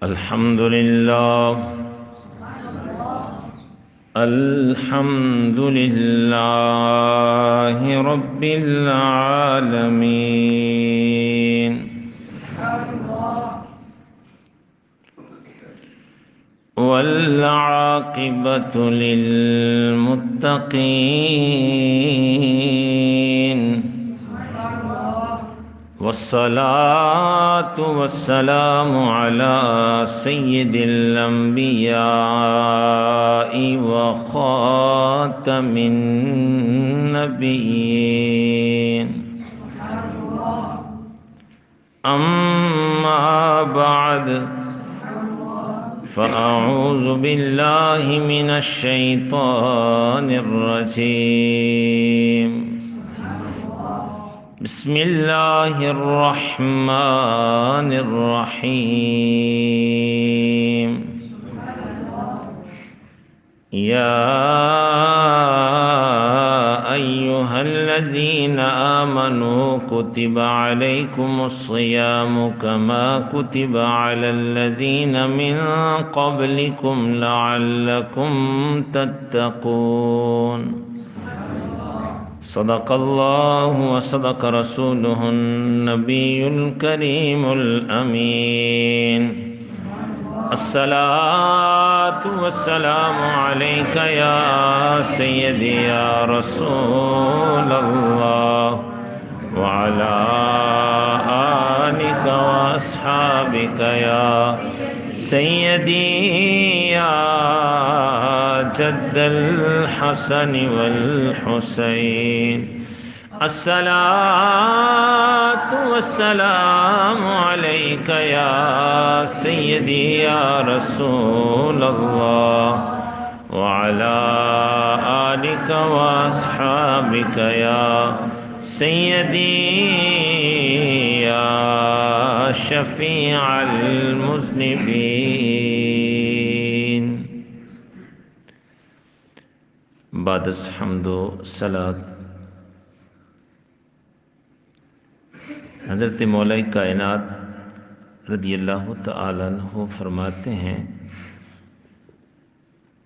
الحمد لله الحمد لله رب العالمين والعاقبة للمتقين والصلاة والسلام على سيد الأنبياء وخاتم النبيين أما بعد فأعوذ بالله من الشيطان الرجيم بسم الله الرحمن الرحيم يا أيها الذين آمنوا كتب عليكم الصيام كما كتب على الذين من قبلكم لعلكم تتقون صدق الله وصدق رسوله النبي الكريم الأمين الصلاة والسلام عليك يا سيدي يا رسول الله وعلى آلك وأصحابك يا سيدي يا جد الحسن والحسين الصلاة والسلام عليك يا سيدي يا رسول الله وعلى آلك وأصحابك يا سيدي يا شفيع المذنبين بعد الحمد والصلاة حضرت مولا کائنات رضی اللہ تعالیٰ عنہ فرماتے ہیں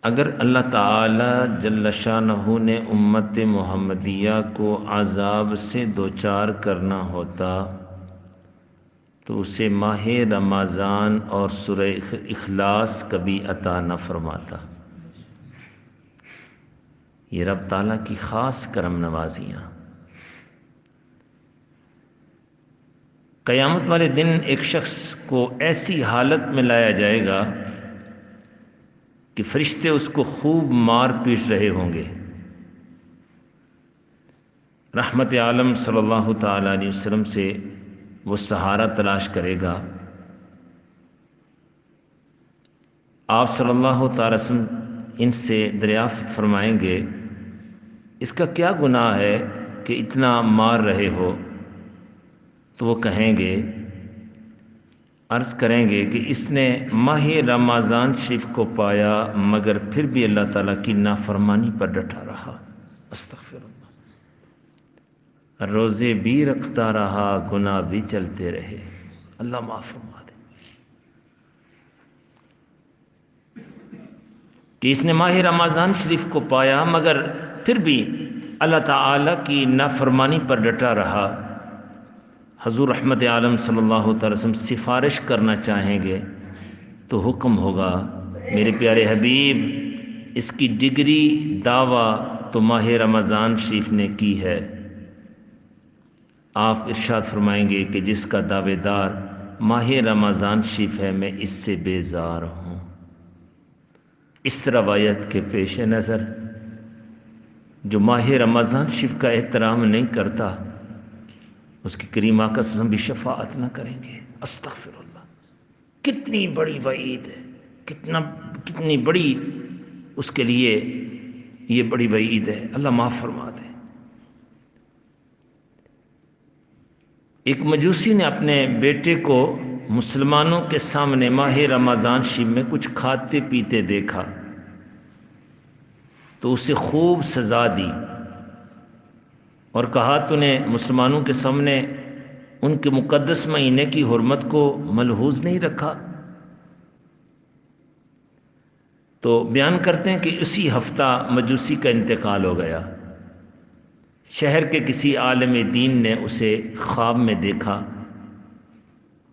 اگر اللہ تعالیٰ جل شانہ نے امت محمدیہ کو عذاب سے دوچار کرنا ہوتا تو اسے ماہ رمضان اور سورہ اخلاص کبھی عطا نہ فرماتا۔ یہ رب تعالیٰ کی خاص کرم نوازیاں۔ قیامت والے دن ایک شخص کو ایسی حالت میں لایا جائے گا کہ فرشتے اس کو خوب مار پیٹ رہے ہوں گے۔ رحمت عالم صلی اللہ تعالیٰ علیہ وسلم سے وہ سہارا تلاش کرے گا۔ آپ صلی اللہ تعالیٰ وسلم ان سے دریافت فرمائیں گے اس کا کیا گناہ ہے کہ اتنا مار رہے ہو؟ تو وہ کہیں گے، عرض کریں گے کہ اس نے ماہ رمضان شریف کو پایا مگر پھر بھی اللہ تعالیٰ کی نافرمانی پر ڈٹا رہا۔ استغفر اللہ۔ روزے بھی رکھتا رہا، گناہ بھی چلتے رہے، اللہ معاف فرما دے۔ کہ اس نے ماہ رمضان شریف کو پایا مگر پھر بھی اللہ تعالیٰ کی نافرمانی پر ڈٹا رہا۔ حضور رحمت عالم صلی اللہ تعالی وسلم سفارش کرنا چاہیں گے تو حکم ہوگا، میرے پیارے حبیب اس کی ڈگری دعویٰ تو ماہ رمضان شریف نے کی ہے۔ آپ ارشاد فرمائیں گے کہ جس کا دعوے دار ماہ رمضان شریف ہے میں اس سے بیزار ہوں۔ اس روایت کے پیش نظر جو ماہ رمضان شریف کا احترام نہیں کرتا اس کی کریم آقا صلی اللہ علیہ وسلم بھی شفاعت نہ کریں گے۔ استغفر اللہ۔ کتنی بڑی وعید ہے، کتنی بڑی اس کے لیے یہ بڑی وعید ہے، اللہ معاف فرما دے۔ ایک مجوسی نے اپنے بیٹے کو مسلمانوں کے سامنے ماہ رمضان شریف میں کچھ کھاتے پیتے دیکھا تو اسے خوب سزا دی اور کہا تو نے مسلمانوں کے سامنے ان کے مقدس مہینے کی حرمت کو ملحوظ نہیں رکھا، تو بیان کرتے ہیں کہ اسی ہفتہ مجوسی کا انتقال ہو گیا۔ شہر کے کسی عالم دین نے اسے خواب میں دیکھا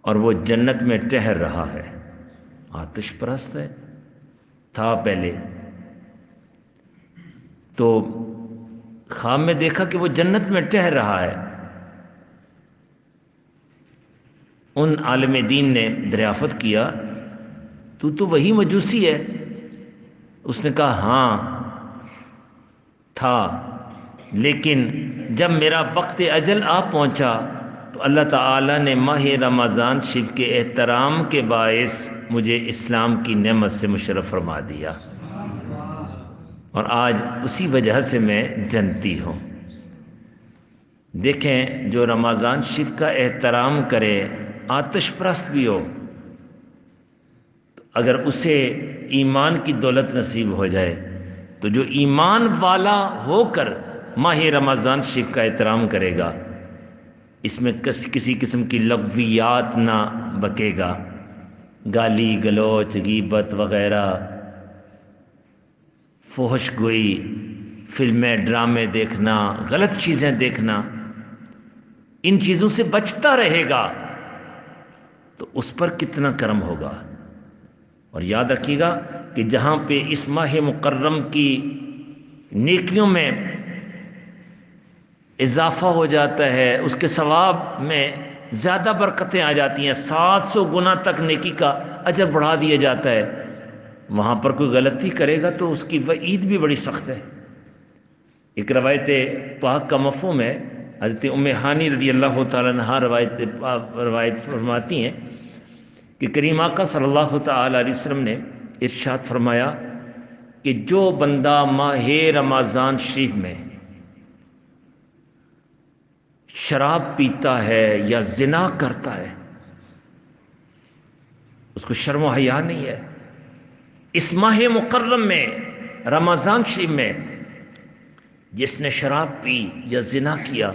اور وہ جنت میں ٹہر رہا ہے، آتش پرست ہے تھا پہلے، تو خواب میں دیکھا کہ وہ جنت میں ٹہر رہا ہے۔ ان عالم دین نے دریافت کیا تو وہی مجوسی ہے؟ اس نے کہا ہاں تھا، لیکن جب میرا وقت اجل آ پہنچا تو اللہ تعالیٰ نے ماہ رمضان شریف کے احترام کے باعث مجھے اسلام کی نعمت سے مشرف فرما دیا، اور آج اسی وجہ سے میں جنتی ہوں۔ دیکھیں، جو رمضان شریف کا احترام کرے، آتش پرست بھی ہو، تو اگر اسے ایمان کی دولت نصیب ہو جائے تو جو ایمان والا ہو کر ماہ رمضان شریف کا احترام کرے گا، اس میں کسی قسم کی لغویات نہ بکے گا، گالی گلوچ غیبت وغیرہ، فحش گوئی، فلمیں ڈرامے دیکھنا، غلط چیزیں دیکھنا، ان چیزوں سے بچتا رہے گا تو اس پر کتنا کرم ہوگا۔ اور یاد رکھیے گا کہ جہاں پہ اس ماہ مکرم کی نیکیوں میں اضافہ ہو جاتا ہے، اس کے ثواب میں زیادہ برکتیں آ جاتی ہیں، 700 گنا تک نیکی کا اجر بڑھا دیا جاتا ہے، وہاں پر کوئی غلطی کرے گا تو اس کی وعید بھی بڑی سخت ہے۔ ایک روایت پاک کا مفہوم ہے، حضرت ام ہانی رضی اللہ تعالیٰ عنہا روایت فرماتی ہیں کہ کریم آقا صلی اللہ تعالیٰ علیہ وسلم نے ارشاد فرمایا کہ جو بندہ ماہ رمضان شریف میں شراب پیتا ہے یا زنا کرتا ہے، اس کو شرم و حیا نہیں ہے۔ اس ماہ مکرم میں، رمضان شریف میں، جس نے شراب پی یا زنا کیا،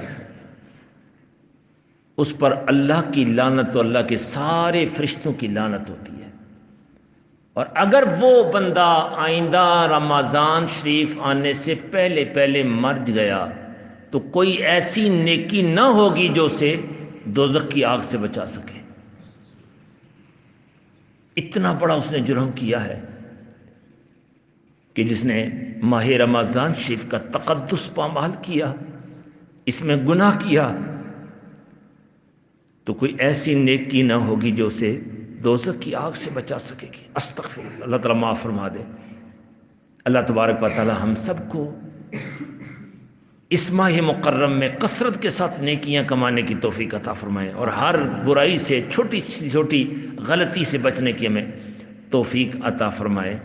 اس پر اللہ کی لعنت و اللہ کے سارے فرشتوں کی لعنت ہوتی ہے۔ اور اگر وہ بندہ آئندہ رمضان شریف آنے سے پہلے پہلے مر گیا تو کوئی ایسی نیکی نہ ہوگی جو اسے دوزخ کی آگ سے بچا سکے۔ اتنا بڑا اس نے جرم کیا ہے کہ جس نے ماہ رمضان شریف کا تقدس پامال کیا، اس میں گناہ کیا، تو کوئی ایسی نیکی نہ ہوگی جو اسے دوزخ کی آگ سے بچا سکے گی۔ استغفر اللہ، اللہ تعالیٰ معاف فرما دے۔ اللہ تبارک و تعالیٰ ہم سب کو اس ماہ مکرم میں کثرت کے ساتھ نیکیاں کمانے کی توفیق عطا فرمائے، اور ہر برائی سے، چھوٹی سی چھوٹی غلطی سے بچنے کی ہمیں توفیق عطا فرمائے۔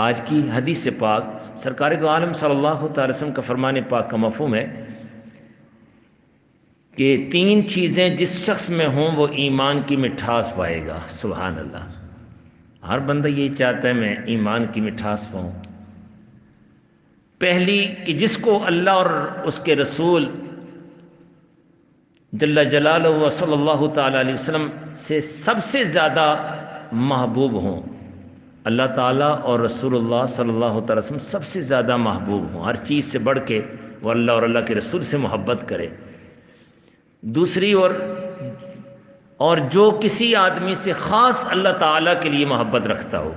آج کی حدیث پاک سرکار دو عالم صلی اللہ تعالی وسلم کا فرمان پاک کا مفہوم ہے کہ 3 چیزیں جس شخص میں ہوں وہ ایمان کی مٹھاس پائے گا۔ سبحان اللہ، ہر بندہ یہی چاہتا ہے میں ایمان کی مٹھاس پاؤں۔ پہلی کہ جس کو اللہ اور اس کے رسول جل جلالہ و صلی اللہ تعالی علیہ وسلم سے سب سے زیادہ محبوب ہوں، اللہ تعالیٰ اور رسول اللہ صلی اللہ تعالی وسلم سب سے زیادہ محبوب ہوں، ہر چیز سے بڑھ کے وہ اللہ اور اللہ کے رسول سے محبت کرے۔ دوسری، اور جو کسی آدمی سے خاص اللہ تعالیٰ کے لیے محبت رکھتا ہو،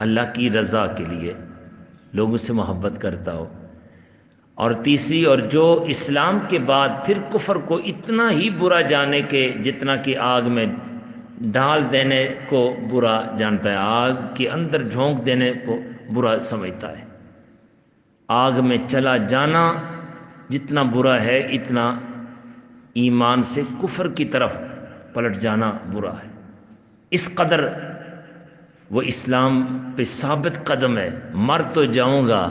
اللہ کی رضا کے لیے لوگوں سے محبت کرتا ہو۔ اور تیسری، اور جو اسلام کے بعد پھر کفر کو اتنا ہی برا جانے کے جتنا کہ آگ میں ڈال دینے کو برا جانتا ہے، آگ کے اندر جھونک دینے کو برا سمجھتا ہے۔ آگ میں چلا جانا جتنا برا ہے، اتنا ایمان سے کفر کی طرف پلٹ جانا برا ہے۔ اس قدر وہ اسلام پہ ثابت قدم ہے، مر تو جاؤں گا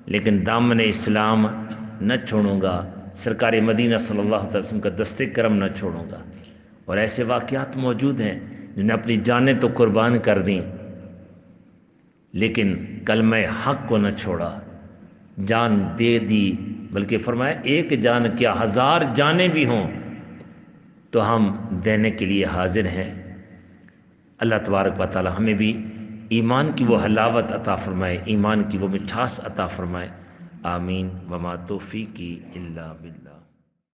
لیکن دامن اسلام نہ چھوڑوں گا، سرکار مدینہ صلی اللہ علیہ وسلم کا دست کرم نہ چھوڑوں گا۔ اور ایسے واقعات موجود ہیں جنہوں نے اپنی جانیں تو قربان کر دیں لیکن کلمہ حق کو نہ چھوڑا، جان دے دی، بلکہ فرمایا ایک جان کیا 1000 جانیں بھی ہوں تو ہم دینے کے لیے حاضر ہیں۔ اللہ تبارک و تعالی ہمیں بھی ایمان کی وہ حلاوت عطا فرمائے، ایمان کی وہ مٹھاس عطا فرمائے، آمین۔ وما توفیقی الا باللہ۔